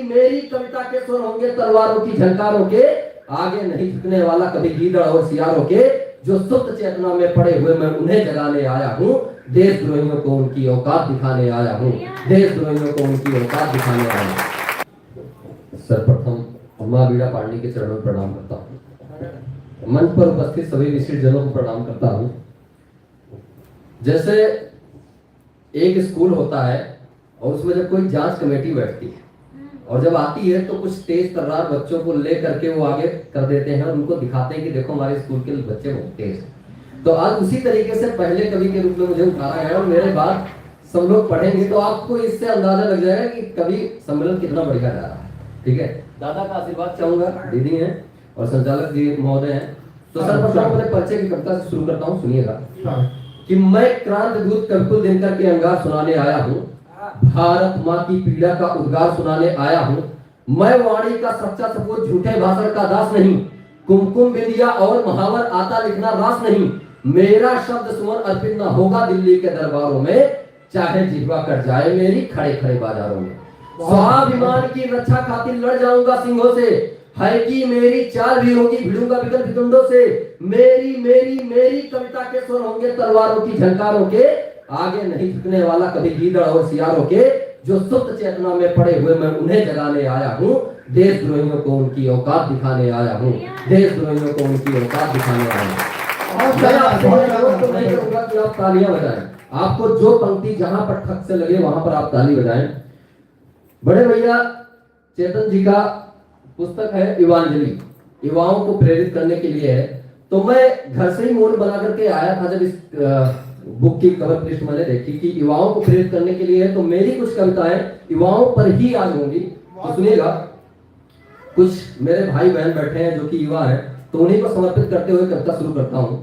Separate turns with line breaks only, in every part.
मेरी कविता के स्वर होंगे तलवारों की झंकारों के, आगे नहीं झुकने वाला कभी गीदड़ और सियारों के, जो सुप्त चेतना में पड़े हुए मैं उन्हें जगाने आया हूँ, देशद्रोहियों को उनकी औकात दिखाने आया हूँ, देशद्रोहियों को उनकी औकात दिखाने आया हूँ। सर्वप्रथम मां बीड़ा पांडे के चरणों में प्रणाम करता हूँ। मंच पर उपस्थित सभी विशिष्ट जनों को प्रणाम करता हूँ। जैसे एक स्कूल होता है और उसमें जब कोई जांच कमेटी बैठती है और जब आती है तो कुछ तेज तर्रार बच्चों को ले करके वो आगे कर देते हैं और उनको दिखाते हैं कि देखो हमारे स्कूल के बच्चे बहुत तेज हैं। तो आज उसी तरीके से पहले कवि के रूप में मुझे उठाया है और मेरे बाद सब लोग पढ़ेंगे तो आपको इससे अंदाजा लग जाएगा कि कवि सम्मेलन कितना बढ़िया जा रहा है। ठीक है, दादा का आशीर्वाद चाहूंगा, दीदी हैं और संचालक जी महोदय हैं। तो सर्वप्रथम अपने परिचय की कविता से शुरू करता हूँ, सुनिएगा कि मैं क्रांत दूत कविकुल दिनकर के अंगार सुनाने आया हूँ, भारत माँ की पीड़ा का उद्गार सुनाने आया हूँ। मैं वाणी का सच्चा सपूत, झूठे भाषण का दास नहीं, कुमकुम बिंदिया और महावर आता लिखना रास नहीं। मेरा शब्द सुमन अर्पित न होगा दिल्ली के दरबारों में, चाहे जिह्वा कट जाए मेरी खड़े खड़े बाजारों में। स्वाभिमान की रक्षा खातिर लड़ जाऊंगा सिंहों से, है कि मेरी चाल भी होगी भिड़ूंगा विकल भितुंडों से। मेरी मेरी मेरी कविता के स्वर होंगे तलवारों की झंकारों के, आगे नहीं झुकने वाला कभी गीदड़ और सियारों के, जो सुप्त चेतना में पड़े हुए मैं उन्हें जगाने आया हूँ, देशद्रोहियों को उनकी औकात दिखाने आया हूँ, देशद्रोहियों को उनकी औकात दिखाने आया हूँ। और मैं आपसे अनुरोध तो नहीं करूंगा कि आप तालियां बजाएं, आपको जो पंक्ति जहां पर ठक से लगे वहां पर आप ताली बजाएं। बड़े भैया चेतन जी का पुस्तक है युवांजलि, युवाओं को प्रेरित करने के लिए है। तो मैं घर से ही मूड बना करके आया था जब इस बुक की कवर पृष्ठ मैंने देखी कि युवाओं को प्रेरित करने के लिए है, तो मेरी कुछ कविताएं युवाओं पर ही आज होंगी। तो सुनिएगा, कुछ मेरे भाई बहन बैठे हैं जो कि युवा हैं, तो उन्हीं को समर्पित करते हुए कविता शुरू करता हूं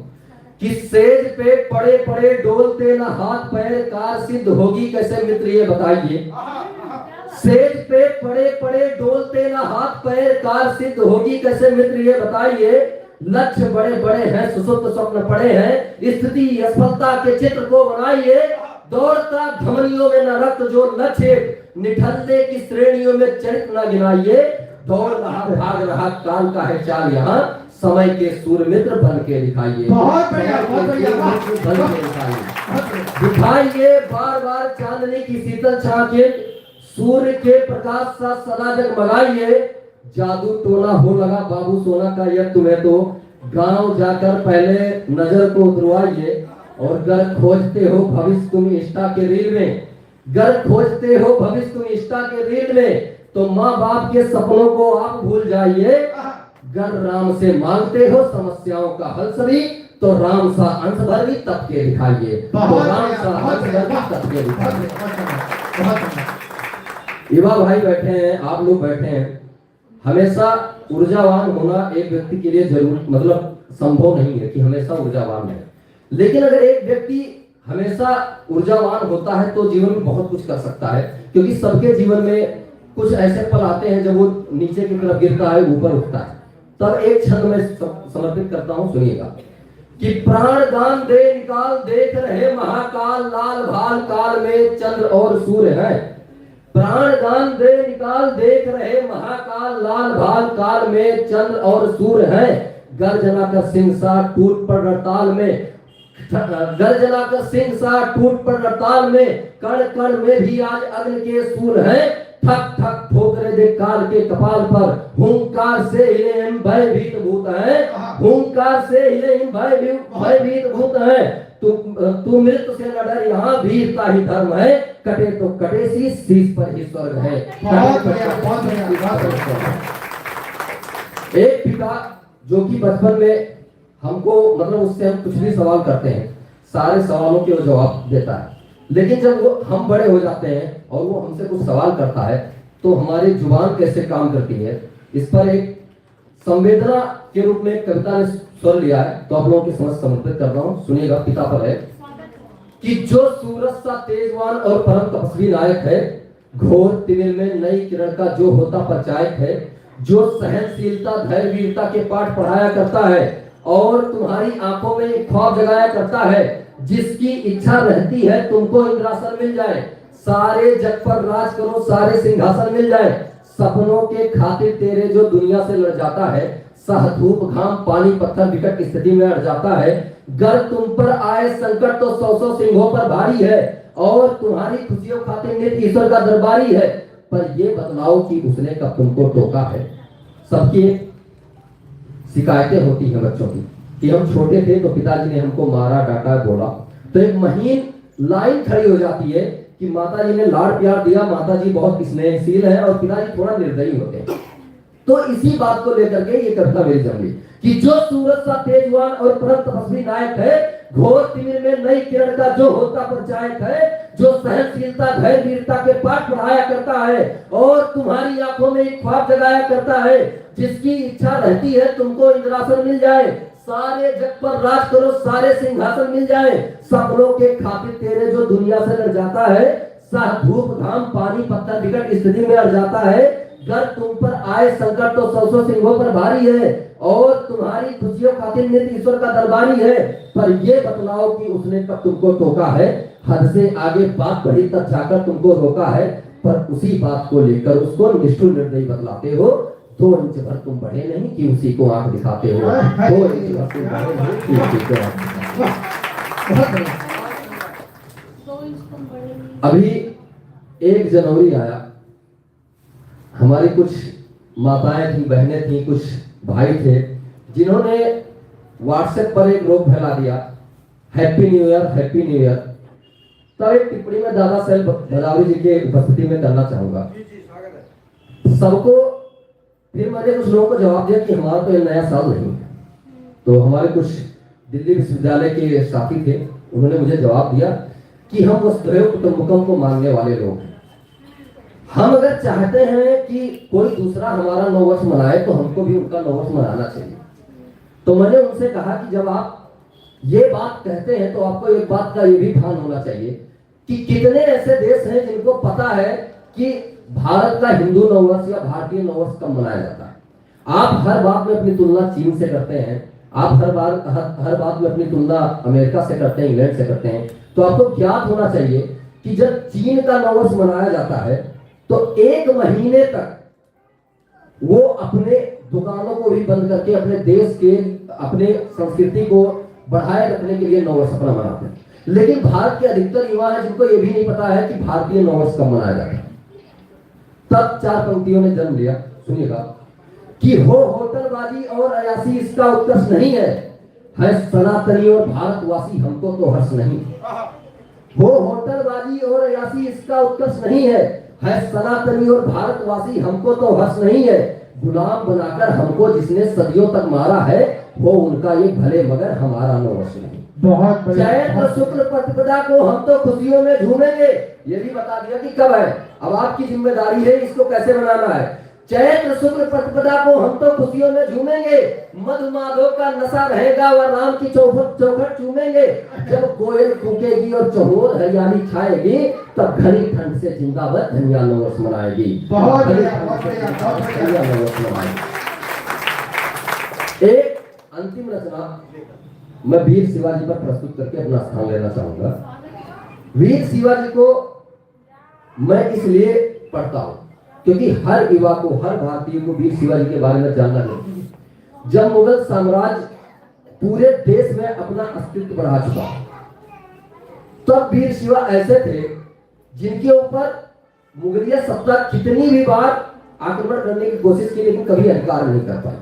कि सेज पे पड़े पड़े डोलते ना हाथ पैर, कार सिद्ध होगी कैसे मित्र ये बताइए। सेज पे पड़े पड़े डोलते ना हाथ पैर, कार सिद्ध होगी कैसे मित्र ये बताइए। लक्ष्य बड़े बड़े हैं, सुसुप्त स्वप्न पड़े हैं, स्थिति असफलता के चित्र को बनाइए। दौड़ता धमनियों में न रक्त जो लक्ष्य, निठल्ले की श्रेणियों में चरित्र न गिनाइए। दौड़ रहा भाग रहा काल का है चाल, यहाँ समय के सूर्य मित्र बन के दिखाइए। दिखाइए बार बार चांदनी की शीतल छाके, सूर्य के प्रकाश सा सदा जगमगाइए। जादू टोना हो लगा बाबू सोना का यह तुम्हें, तो गांव जाकर पहले नजर को उतरवाइए। और गर खोजते हो भविष्य तुम इंस्टा के रील में, गर खोजते हो भविष्य तुम इंस्टा के रील में, तो माँ बाप के सपनों को आप भूल जाइए। गर राम से मांगते हो समस्याओं का हल सभी, तो राम सा अंश भर भी तप के दिखाइए, तो राम सा अंश भर भी तप के दिखाइए। युवा भाई बैठे हैं, आप लोग बैठे हैं, हमेशा ऊर्जावान होना एक व्यक्ति के लिए जरूर मतलब संभव नहीं है कि हमेशा ऊर्जावान है। लेकिन अगर एक व्यक्ति हमेशा ऊर्जावान होता है तो जीवन में बहुत कुछ कर सकता है, क्योंकि सबके जीवन में कुछ ऐसे पल आते हैं जब वो नीचे की तरफ गिरता है, ऊपर उठता है। तब एक छंद में समर्पित करता हूं, सुनिएगा कि प्राण दान दे निकाल देख रहे महाकाल, लाल भाल काल में चंद्र और सूर्य है। प्राण दान दे निकाल देख रहे महाकाल, लाल भाल काल में चंद्र और सूर्य है। गर्जना का सिंह सा टूट पड़ रताल में, गर्जना का सिंह सा टूट पड़ रताल में, कण कण में भी आज अग्नि के सूर है। ठक ठक ठोकरे दे काल के कपाल पर, हुंकार से हिले हम भयभीत भूत है, हुंकार से हिले हम भयभीत भूत है। तू मृत्यु से न डर, यहाँ वीरता ही धर्म है, कटे तो कटे शीश पर ही स्वर्ग है। एक पिता जो कि बचपन में हमको मतलब उससे हम कुछ भी सवाल करते हैं, सारे सवालों के वो जवाब देता है, लेकिन जब वो हम बड़े हो जाते हैं और वो हमसे कुछ सवाल करता है तो हमारी जुबान कैसे काम करती है, इस पर एक संवेदना के रूप में कविता ने स्वर लिया है, तो आप लोगों की समझ समर्पित कर रहा हूँ। सुनिएगा, पिता पर है कि जो सूरज सा तेजवान और परम तपस्वी नायक है, घोर तिमिर में नई किरण का जो होता परिचायक है, जो सहनशीलता धैर्य वीरता के पाठ पढ़ाया करता है और तुम्हारी आंखों में ख्वाब जगाया करता है, जिसकी इच्छा रहती है तुमको इंद्रासन मिल जाए, सारे जग पर राज करो सारे सिंहासन मिल जाए, सपनों के खातिर तेरे जो दुनिया से लड़ जाता है, सह धूप घाम पानी पत्थर विकट स्थिति में अड़ जाता है। गर तुम पर आए संकट तो सौ सौ सिंहों पर भारी है, और तुम्हारी खुशियों खातिर नित ईश्वर का दरबारी है। पर ये बतलाओ कि उसने कब तुमको टोका है। सबकी शिकायतें होती हैं बच्चों की कि हम छोटे थे तो पिताजी ने हमको मारा डांटा बोला, तो एक महीन लाइन खड़ी हो जाती है कि माताजी ने लाड़ प्यार दिया, माताजी बहुत स्नेहशील है और पिताजी थोड़ा निर्दयी होते हैं। तो इसी बात को लेकर के ये कविता मेरी जमी कि जो सूरज सा तेजवान और परम तपस्वी नायक है, घोर तिमिर में नई किरण का जो होता परिचायक है, जो सहनशीलता धैर्य वीरता के पाठ पढ़ाया करता है और तुम्हारी आंखों में एक ख्वाब जगाया करता है, जिसकी इच्छा रहती है तुमको इंद्रासन मिल जाए, सारे जग पर राज करो सारे सिंहासन मिल जाए। सपनों के खातिर तेरे जो दुनिया से लड़ जाता है, सह धूप घाम पानी पत्थर विकट स्थिति में अड़ जाता है। गर तुम पर आए संकट तो सौ सौ सिंहों पर भारी है, और तुम्हारी खुशियों खातिर नित ईश्वर का दरबारी है। पर ये बतलाओ कि उसने कब तुमको टोका है, हद से आगे बात बढ़ी तब जाकर तुमको रोका है। पर उसी बात को लेकर उसको निष्ठुर निर्दयी बतलाते हो। 2 इंच भर तुम बढ़े नहीं कि उसी को आंख दिखाते हो, 2 इंच भर तुम बढ़े नहीं कि उसी को आंख दिखाते हो। अभी 1 जनवरी आया, हमारी कुछ माताएं थी, बहनें थी, कुछ भाई थे, जिन्होंने व्हाट्सएप पर एक रोग फैला दिया, happy new year happy new year. तो एक टिप्पणी में दादा साहब भदावरी जी के उपस्थिति में करना चाहूंगा सबको। फिर मैंने कुछ लोगों को जवाब दिया कि हमारा तो ये नया साल नहीं है। तो हमारे कुछ दिल्ली विश्वविद्यालय के साथी थे, उन्होंने मुझे जवाब दिया कि हम वसुधैव कुटुंबकम को मानने वाले लोग हैं। हम अगर चाहते हैं कि कोई दूसरा हमारा नव वर्ष मनाए तो हमको भी उनका नव वर्ष मनाना चाहिए। तो मैंने उनसे कहा कि जब आप ये बात कहते हैं तो आपको एक बात का ये भी भान होना चाहिए कि कितने ऐसे देश हैं जिनको पता है कि भारत का हिंदू नववर्ष या भारतीय नववर्ष कब मनाया जाता है। आप हर बात में अपनी तुलना चीन से करते हैं, आप हर बात में अपनी तुलना अमेरिका से करते हैं, इंग्लैंड से करते हैं। तो आपको ज्ञात होना चाहिए कि जब चीन का नववर्ष मनाया जाता है तो 1 महीने तक वो अपने दुकानों को भी बंद करके अपने देश के अपने संस्कृति को बढ़ाए रखने के लिए नववर्ष अपना मनाते हैं। लेकिन भारत के अधिकतर युवा हैं जिनको ये भी नहीं पता है कि भारतीय नववर्ष कब मनाया जाता है। तब 4 पंक्तियों ने जन्म लिया, सुनिएगा कि हो होटलबाजी और अयासी इसका उत्कर्ष नहीं है सनातनी और भारतवासी हमको तो हर्ष नहीं। हो होटलबाजी और अयासी इसका उत्कर्ष नहीं है सनातनी और भारतवासी हमको तो हर्ष नहीं है। गुलाम बनाकर हमको जिसने सदियों तक मारा है, वो उनका ये भले मगर हमारा नववर्ष नहीं।
बहुत
चैत्र शुक्ल प्रतिपदा को हम तो खुशियों में झूमेंगे। ये भी बता दिया कि कब है, अब आपकी जिम्मेदारी है इसको कैसे बनाना है। चैत्र शुक्ल प्रतिपदा को हम तो खुशियों में झूमेंगे, मधुमाधव का नशा रहेगा व राम की चौखट चूमेंगे। जब कोयल कूकेगी और चहुर हरियाली छाएगी, तब घनी ठंड से जिंदाबाद धनिया नववर्ष मनाएगी।
बहुत
एक अंतिम रचना मैं वीर शिवाजी पर प्रस्तुत करके अपना स्थान लेना चाहूंगा। वीर शिवाजी को मैं इसलिए पढ़ता हूं क्योंकि हर युवा को, हर भारतीय को वीर शिवाजी के बारे में जानना चाहिए। जब मुगल साम्राज्य पूरे देश में अपना अस्तित्व बढ़ा चुका, तब वीर शिवा ऐसे थे जिनके ऊपर मुगलिया सत्ता कितनी भी बार आक्रमण करने की कोशिश की, लेकिन कभी अधिकार नहीं कर पाए।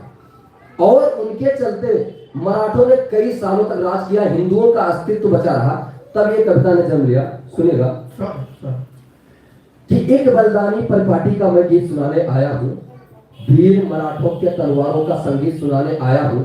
और उनके चलते मराठों ने कई सालों तक राज किया, हिंदुओं का अस्तित्व बचा रहा। तब ये कविता ने जन्म लिया, सुनेगा कि एक बलिदानी परिपाटी का मैं गीत सुनाने आया हूँ, वीर मराठों के तलवारों का संगीत सुनाने आया हूँ।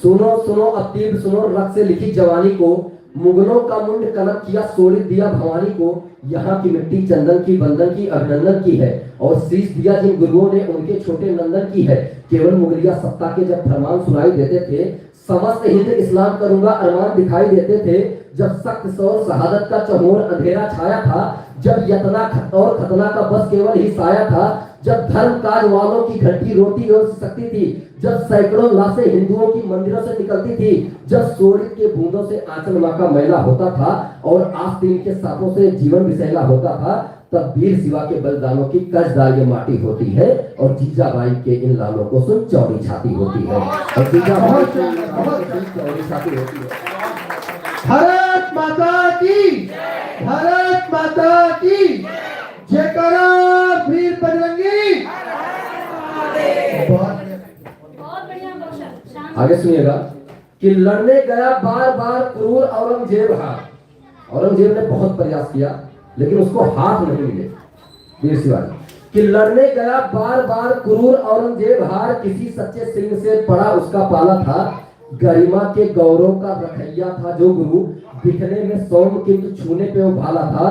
सुनो सुनो अब तीव्र सुनो, रक्त से लिखी जवानी को, मुगलों का मुंड कनक किया सोड़ित दिया भवानी को। यहाँ की मिट्टी चंदन की बंदन की अभिनंदन की है, और शीश दिया जिन गुरुओं ने उनके छोटे नंदन की है। केवल मुगलिया सत्ता के जब फरमान सुनाई देते थे, समस्त हिंद इस्लाम करूंगा अरमान दिखाई देते थे। जब सख्त सौर शहादत का चहोर अंधेरा छाया था, जब यतना और खतना का बस केवल ही साया था, जब धर्म काज वालों की घंटी रोती और सकती थी, जब सैकड़ों लाशें हिंदुओं की मंदिरों से निकलती थी, जब सोडित के बूंदों से आंचल माँ का मैला होता था और आस्तीन के सांपों से जीवन विषैला होता था, तब वीर शिवा के बलिदानों की कसदार ये माटी होती है और जीजाबाई के इन लालों को सुन चौड़ी छाती होती है और जीजाबाई के इन लालों को सुन चौड़ी छाती होती है।
भारत माता की, भारत माता की जयकारा वीर बजरंगी।
बहुत बढ़िया क्वेश्चन।
आगे सुनिएगा कि लड़ने गया बार बार क्रूर औरंगजेब हार। औरंगजेब ने बहुत प्रयास किया लेकिन उसको हाथ नहीं मिले वीर शिवाजी। कि लड़ने गया बार बार क्रूर औरंगजेब हार, किसी सच्चे सिंह से पड़ा उसका पाला था। गरिमा के गौरव का रखैया था जो गुरु, दिखने में सौम्य किंतु छूने पे वो भाला था।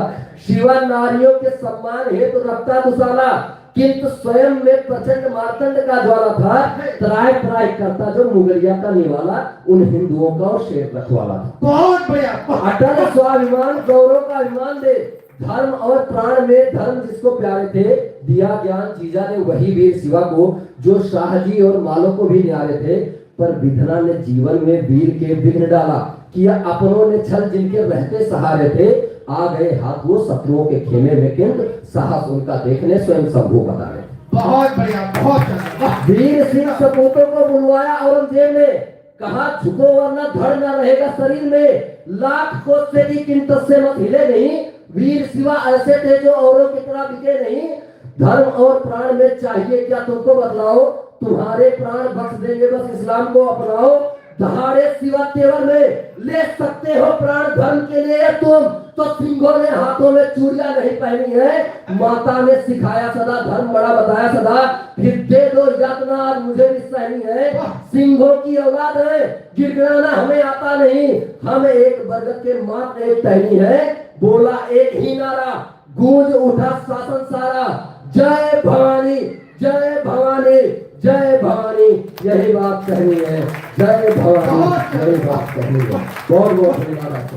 शिवा नारियों के सम्मान हेतु रखता दुशाला, किंतु स्वयं में प्रचंड मार्तंड का ज्वाला था। त्राय त्राय करता जो मुगलिया का निवाला, उन हिंदुओं का और शेर रखवाला था।
बहुत बढ़िया।
अटल स्वाभिमान गौरव का अभिमान दे, धर्म और प्राण में धर्म जिसको प्यारे थे, दिया ज्ञान जीजा ने वही वीर शिवा को, जो शाहजी और मालों को भी न्यारे थे। पर विधना ने जीवन में वीर के विघ्न डाला, किया अपनों ने छल जिनके रहते सहारे थे। आ गए हाथ वो शत्रुओं के खेमे में, किंतु साहस उनका देखने स्वयं शंभू बता रहे।
बहुत बढ़िया, बहुत बढ़िया।
वीर सिंह सपूतों को बुलवाया औरंगजेब ने, कहा झुको वरना धड़ न रहेगा शरीर में। लाख कोस से भी किंतु से मत हिले नहीं, वीर शिवा ऐसे थे जो औरों की तरह बिके नहीं। धर्म और प्राण में चाहिए क्या तुमको बतलाओ, तुम्हारे प्राण बख्श देंगे बस इस्लाम को अपनाओ। दहाड़े शिवा तेवर में ले सकते हो प्राण धर्म के लिए तुम, तो सिंहों ने हाथों में चूड़ियां नहीं पहनी है। माता ने सिखाया सदा, धर्म बड़ा बताया सदा, फिर दे दो यातना मुझे भी सहनी है। सिंहों की औलाद है, गिड़गिड़ाना हमें आता नहीं, हम एक बरगद के मात्र एक टहनी है। बोला एक ही नारा, गूंज उठा शासन सारा, जय भवानी जय भवानी जय भवानी, यही बात कहनी है। जय भवानी, यही बात कहनी है। बहुत बहुत धन्यवाद।